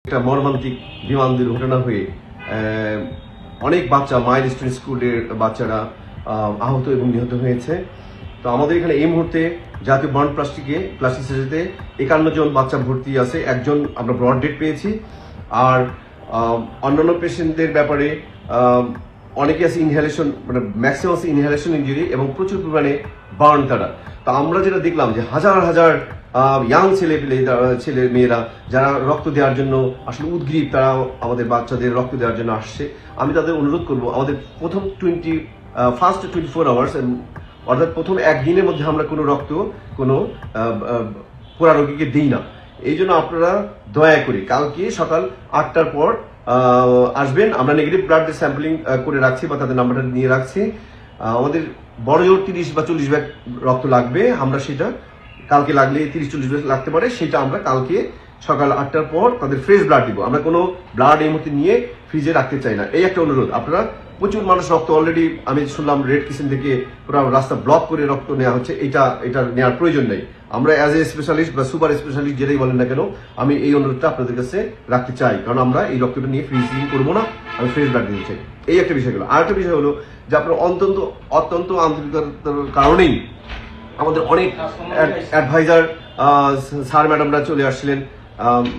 একটা মর্মান্তিক বিমান দুর্ঘটনা হয়ে অনেক বাচ্চা মাইলস্টোন স্কুলের বাচ্চারা আহত এবং নিহত হয়েছে। তো আমাদের এখানে এই মুহূর্তে জাতীয় বার্ন প্লাস্টিক সার্জারিতে 51 জন বাচ্চা ভর্তি আছে, একজন আমরা ব্রড ডেড পেয়েছি। আর অন্যান্য পেশেন্টদের ব্যাপারে অনেকে আছে ইনহেলেশন, মানে ম্যাক্সিমাম আছে ইনহেলেশন ইনজুরি এবং প্রচুর পরিমাণে বার্ন তারা। তো আমরা যেটা দেখলাম যে হাজার হাজার ইয়াং ছেলে মেয়েরা যারা রক্ত দেওয়ার জন্য আসলে উদ্গ্রীব, তারা আমাদের বাচ্চাদের রক্ত দেওয়ার জন্য আসছে। আমি তাদের অনুরোধ করব, আমাদের প্রথম 24 আওয়ার্স অর্থাৎ প্রথম একদিনের মধ্যে আমরা কোনো রক্ত কোনো পোড়া রোগীকে দিই না। এই জন্য আপনারা দয়া করে কালকে সকাল 8টার পর আসবেন। আমরা নেগেটিভ ব্লাড স্যাম্পলিং করে রাখছি বা তাদের নাম্বারটা নিয়ে রাখছি। আমাদের বড় জোর 30 বা 40 ব্যাগ রক্ত লাগবে, আমরা সেটা কালকে লাগলে 30-40 ব্যাগ লাগতে পারে, সেটা আমরা কালকে সকাল 8টার পর তাদের ফ্রেশ ব্লাড দিব। আমরা কোনো ব্লাড এই মুহূর্তে নিয়ে ফ্রিজে রাখতে চাই না। এই একটা অনুরোধ। আপনারা প্রচুর মানুষ রক্ত অলরেডি আমি শুনলাম রেড কিচেন থেকে পুরো রাস্তা ব্লক করে রক্ত নেওয়া হচ্ছে। এটা নেওয়ার প্রয়োজন নেই। আমরা অ্যাজ এ স্পেশালিস্ট বা সুপার স্পেশালিস্ট যেটাই বলেন না কেন, আমি এই অনুরোধটা আপনাদের কাছে রাখতে চাই, কারণ আমরা এই রক্তটা নিয়ে ফ্রিজিং করবো না, আমি ফ্রেশ ব্লাড দিতে চাই। এই একটা বিষয় হলো। আর একটা বিষয় হলো যে আপনার অত্যন্ত আন্তরিকতার কারণেই আমাদের অনেক অ্যাডভাইজার স্যার ম্যাডামরা চলে আসছিলেন।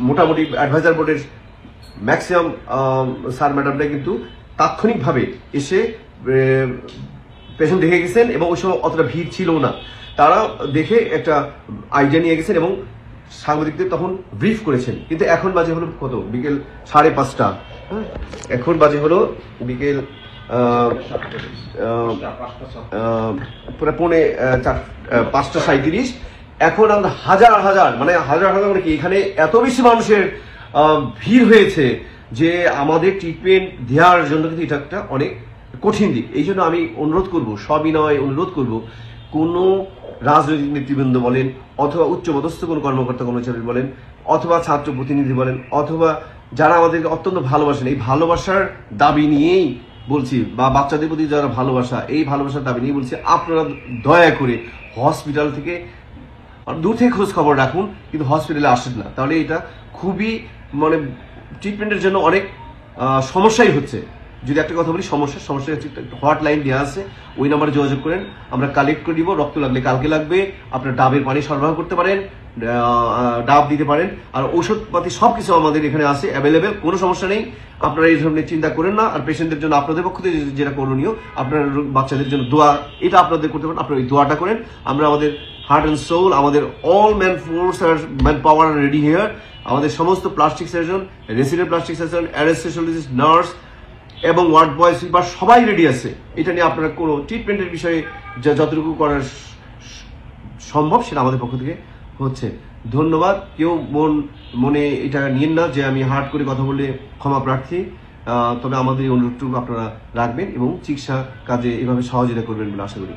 মোটামুটি অ্যাডভাইজার বোর্ডের ম্যাক্সিমাম স্যার ম্যাডামরা কিন্তু তাৎক্ষণিকভাবে এসে পেশেন্ট দেখে গেছেন এবং ওই সময় অতটা ভিড় ছিল না। তারা দেখে একটা আইডিয়া নিয়ে গেছেন এবং সাংবাদিকদের তখন ব্রিফ করেছেন। কিন্তু এখন বাজে হলো কত, বিকেল 5:30। হ্যাঁ, এখন বাজে হলো বিকেল পুরো 5:37। এখন আমরা হাজার হাজার মানে কি এখানে এত বেশি মানুষের ভিড় হয়েছে যে আমাদের ট্রিটমেন্ট দেওয়ার জন্য কিন্তু এটা একটা অনেক কঠিন দিক। এই জন্য আমি অনুরোধ করব, সবিনয় অনুরোধ করব, কোনো রাজনৈতিক নেতৃবৃন্দ বলেন অথবা উচ্চপদস্থ কোনো কর্মকর্তা কর্মচারী বলেন অথবা ছাত্র প্রতিনিধি বলেন অথবা যারা আমাদেরকে অত্যন্ত ভালোবাসেন, এই ভালোবাসার দাবি নিয়েই বলছি, বা বাচ্চাদের প্রতি যারা ভালোবাসা, এই ভালোবাসার দাবি নিয়ে বলছি, আপনারা দয়া করে হসপিটাল থেকে দূর থেকে খোঁজ খবর রাখুন, কিন্তু হসপিটালে আসেন না। তাহলে এটা খুবই মানে ট্রিটমেন্টের জন্য অনেক সমস্যাই হচ্ছে। যদি একটা কথা বলি, সমস্যা হচ্ছে হটলাইন দেওয়া আছে, ওই নাম্বারে যোগাযোগ করেন, আমরা কালেক্ট করে দিব। রক্ত লাগলে কালকে লাগবে, আপনার ডাবের পানি সরবরাহ করতে পারেন, ডাব দিতে পারেন, আর ঔষধপাতি সবকিছু আমাদের এখানে আছে অ্যাভেলেবেল, কোনো সমস্যা নেই। আপনারা এই ধরনের চিন্তা করেন না। আর পেশেন্টদের জন্য আপনাদের পক্ষ থেকে যেটা করণীয়, আপনার বাচ্চাদের জন্য দোয়া, এটা আপনাদের করতে পারেন, আপনারা এই দোয়াটা করেন। আমরা আমাদের হার্ট অ্যান্ড সোল, আমাদের অল ম্যান ফোর্স আর ম্যান পাওয়ার রেডি হিয়ার। আমাদের সমস্ত plastic surgeon, resident plastic surgeon, anaesthesiologist, nurse এবং ওয়ার্ড বয় সুইপার সবাই রেডি আছে। এটা নিয়ে আপনারা কোনো ট্রিটমেন্টের বিষয়ে যতটুকু করার সম্ভব সেটা আমাদের পক্ষ থেকে হচ্ছে। ধন্যবাদ। কেউ মনে এটা নিয়েন না যে আমি হার্ড করে কথা বলে ক্ষমা প্রার্থী। তবে আমাদের এই অনুরোধটুকু আপনারা রাখবেন এবং চিকিৎসা কাজে এভাবে সহযোগিতা করবেন বলে আশা করি।